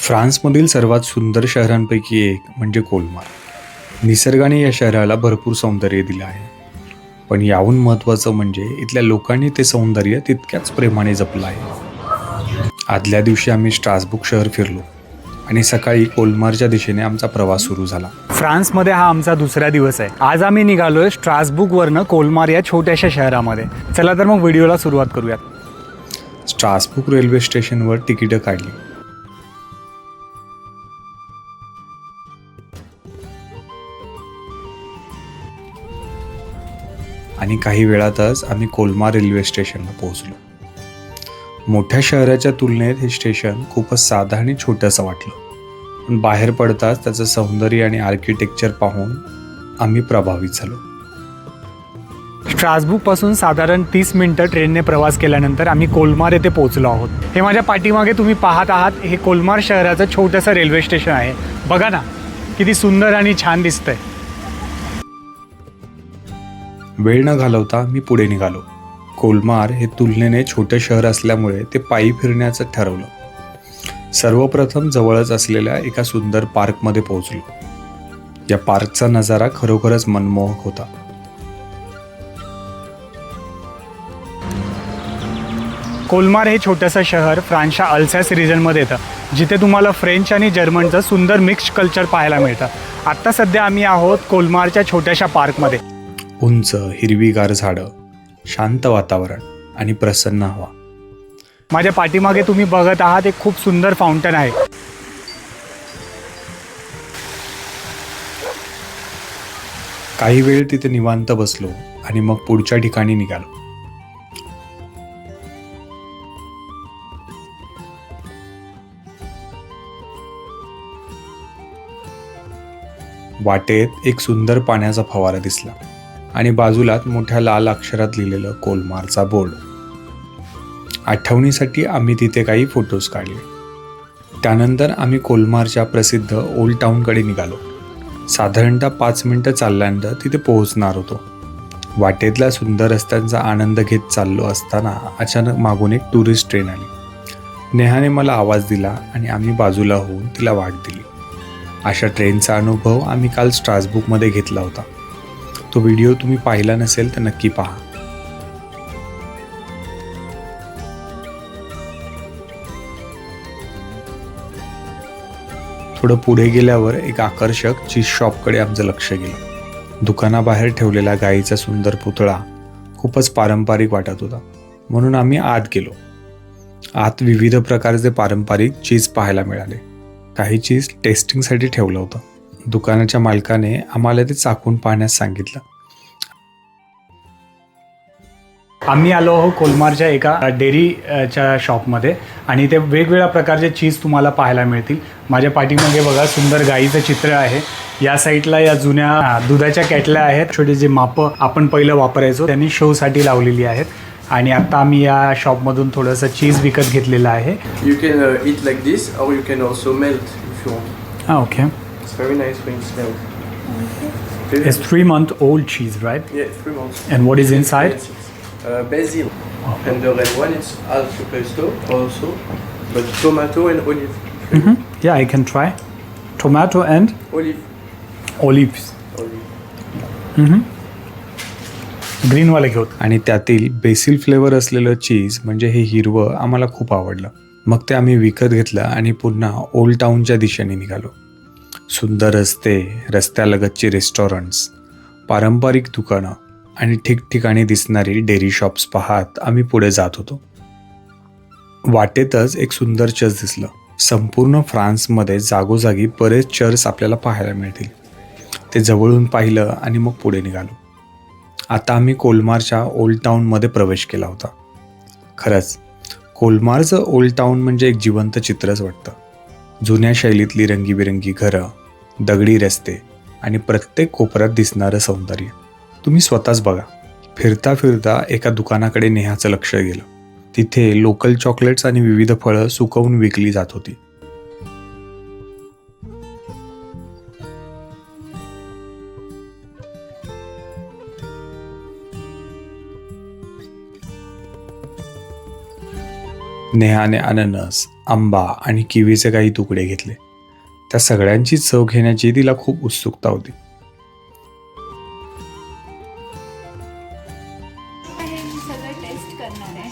फ्रान्समधील सर्वात सुंदर शहरांपैकी एक म्हणजे कोलमार. निसर्गाने या शहराला भरपूर सौंदर्य दिलं आहे, पण याहून महत्त्वाचं म्हणजे इथल्या लोकांनी ते सौंदर्य तितक्याच प्रेमाने जपलं आहे. आदल्या दिवशी आम्ही स्ट्रासबुर्ग शहर फिरलो आणि सकाळी कोलमारच्या दिशेने आमचा प्रवास सुरू झाला. फ्रान्समध्ये हा आमचा दुसरा दिवस आहे. आज आम्ही निघालोय स्ट्रासबुर्गवरनं कोलमार या छोट्याशा शहरामध्ये. चला तर मग व्हिडिओला सुरुवात करूयात. स्ट्रासबुर्ग रेल्वे स्टेशनवर तिकीटं काढली. आणि काही वेळातच आम्ही कोलमार रेल्वे स्टेशनला पोहोचलो. मोठ्या शहराच्या तुलनेत हे स्टेशन खूपच साधं आणि छोटंसं वाटलं, पण बाहेर पडताच त्याचं सौंदर्य आणि आर्किटेक्चर पाहून आम्ही प्रभावित झालो. स्ट्रासबुर्गपासून साधारण 30 मिनिटं ट्रेनने प्रवास केल्यानंतर आम्ही कोलमार येथे पोहोचलो आहोत. हे माझ्या पाठीमागे तुम्ही पाहत आहात, हे कोलमार शहराचं छोटंसं रेल्वे स्टेशन आहे. बघा ना, किती सुंदर आणि छान दिसतंय. वेळ न घालवता मी पुढे निघालो. कोलमार हे तुलनेने छोटे शहर असल्यामुळे ते पायी फिरण्याचं ठरवलं. सर्वप्रथम जवळच असलेल्या एका सुंदर पार्कमध्ये पोहोचलो. या पार्कचा नजारा खरोखरच मनमोहक होता. कोलमार हे छोटंसं शहर फ्रान्सच्या अल्सॅस रिजनमध्ये येतं, जिथे तुम्हाला फ्रेंच आणि जर्मनचं सुंदर मिक्स्ड कल्चर पाहायला मिळतं. आत्ता सध्या आम्ही आहोत कोलमारच्या छोट्याशा पार्कमध्ये. उंच हिरवीगार झाडं, शांत वातावरण आणि प्रसन्न हवा. माझ्या पाठीमागे तुम्ही बघत आहात, एक खूप सुंदर फाउंटन आहे. काही वेळ तिथे निवांत बसलो आणि मग पुढच्या ठिकाणी निघालो. वाटेत एक सुंदर पाण्याचा फवारा दिसला आणि बाजूलाच मोठ्या लाल अक्षरात लिहिलेलं कोलमारचा बोर्ड. आठवणीसाठी आम्ही तिथे काही फोटोज काढले. त्यानंतर आम्ही कोलमारच्या प्रसिद्ध ओल्ड टाऊनकडे निघालो. साधारणतः 5 मिनिटं चालल्यानंतर तिथे पोहोचणार होतो. वाटेतल्या सुंदर रस्त्यांचा आनंद घेत चाललो असताना अचानक मागून एक टुरिस्ट ट्रेन आली. नेहाने मला आवाज दिला आणि आम्ही बाजूला होऊन तिला वाट दिली. अशा ट्रेनचा अनुभव आम्ही काल स्ट्रासबुर्गमध्ये घेतला होता. तो व्हिडिओ तुम्ही पाहिला नसेल तर नक्की पहा. थोडं पुढे गेल्यावर एक आकर्षक चीज शॉपकडे आमचं लक्ष गेलं. दुकानाबाहेर ठेवलेला गाईचा सुंदर पुतळा खूपच पारंपरिक वाटत होता, म्हणून आम्ही आत गेलो. आत विविध प्रकारचे पारंपरिक चीज पाहायला मिळाले. काही चीज टेस्टिंगसाठी ठेवलं होतं. दुकानाच्या मालकाने आम्हाला ते चाखून पाहण्यास सांगितलं. आम्ही आलो आहोत कोलमारच्या एका डेअरीच्या शॉपमध्ये आणि ते वेगवेगळ्या प्रकारचे चीज तुम्हाला पाहायला मिळतील. माझ्या पाठीमागे बघा, सुंदर गाईचं चित्र आहे. या साईडला या जुन्या दुधाच्या कॅटल्या आहेत. छोटे जे मापं आपण पहिलं वापरायचो त्यांनी शोसाठी लावलेली आहेत. आणि आता आम्ही या शॉपमधून थोडंसं चीज विकत घेतलेलं आहे. You can eat like this, or you can also melt if you want. Okay. It's very nice when it's melted. It's 3-month-old cheese, right? Yeah, 3 months. And what is inside? Basil. And the red one is alfredo pesto also, but tomato and olive. Yeah, I can try. Tomato and Olive. olives. Olive. ग्रीनवाले घेऊ. आणि त्यातील BECIL flavour असलेलं चीज म्हणजे हे हिरवं आम्हाला खूप आवडलं. मग ते आम्ही विकत घेतलं आणि पुन्हा ओल्ड टाऊनच्या दिशेने निघालो. सुंदर रस्ते, रस्त्यालगतची रेस्टॉरंट्स, पारंपरिक दुकानं आणि ठिकठिकाणी दिसणारी डेअरी शॉप्स पाहत आम्ही पुढे जात होतो. वाटेतच एक सुंदर चर्च दिसलं. संपूर्ण फ्रान्समध्ये जागोजागी बरेच चर्च आपल्याला पाहायला मिळतील. ते जवळून पाहिलं आणि मग पुढे निघालो. आता आम्ही कोलमारच्या ओल्ड टाऊनमध्ये प्रवेश केला होता. खरंच कोलमारचं ओल्ड टाऊन म्हणजे एक जिवंत चित्रच वाटतं. जुन्या शैलीतली रंगीबेरंगी घरं, दगडी रस्ते आणि प्रत्येक कोपऱ्यात दिसणारं सौंदर्य तुम्ही स्वतःच बघा. फिरता फिरता एका दुकानाकडे नेहाचं लक्ष गेलं. तिथे लोकल चॉकलेट्स आणि विविध फळं सुकवून विकली जात होती. नेहाने अननस, आंबा आणि किवीचे काही तुकडे घेतले. त्या सगळ्यांची चव घेण्याची तिला खूप उत्सुकता होती. हे मी सगळं टेस्ट करणार आहे.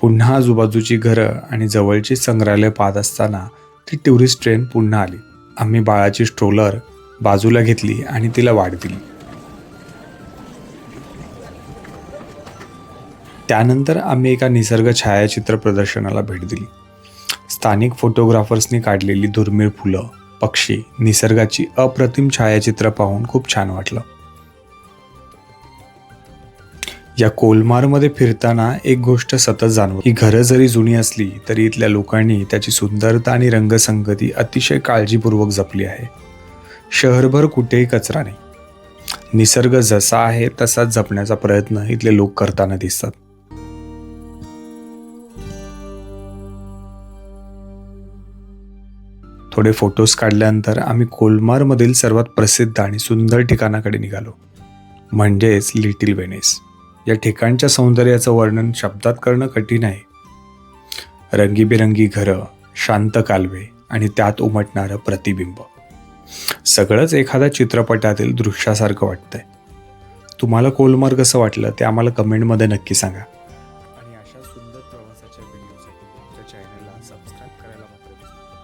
पुन्हा आजूबाजूची घरं आणि जवळची संग्रहालय पाहत असताना ती टुरिस्ट ट्रेन पुन्हा आली. आम्ही बाळाची स्ट्रोलर बाजूला घेतली आणि तिला वाट दिली. त्यानंतर आम्ही एका निसर्ग छायाचित्र प्रदर्शनाला भेट दिली. स्थानिक फोटोग्राफर्सनी काढलेली दुर्मिळ फुलं, पक्षी, निसर्गाची अप्रतिम छायाचित्र पाहून खूप छान वाटलं. या कोलमारमध्ये फिरताना एक गोष्ट सतत जाणवत, ही घरं जरी जुनी असली तरी इथल्या लोकांनी त्याची सुंदरता आणि रंगसंगती अतिशय काळजीपूर्वक जपली आहे. शहरभर कुठेही कचरा नाही. निसर्ग जसा आहे तसाच जपण्याचा प्रयत्न इथले लोक करताना दिसतात. थोडे फोटोज काढल्यानंतर आम्ही कोलमारमधील सर्वात प्रसिद्ध आणि सुंदर ठिकाणाकडे निघालो, म्हणजेच लिटिल वेनिस. या ठिकाणच्या सौंदर्याचं वर्णन शब्दात करणं कठीण आहे. रंगीबेरंगी घरं, शांत कालवे आणि त्यात उमटणारं प्रतिबिंब, सगळंच एखाद्या चित्रपटातील दृश्यासारखं वाटतंय. तुम्हाला कोलमार कसं वाटलं ते आम्हाला कमेंटमध्ये नक्की सांगा. आणि अशा सुंदर प्रवासाच्या व्हिडिओसाठी आमच्या चॅनलला सबस्क्राईब करायला मात्र विसरू नका.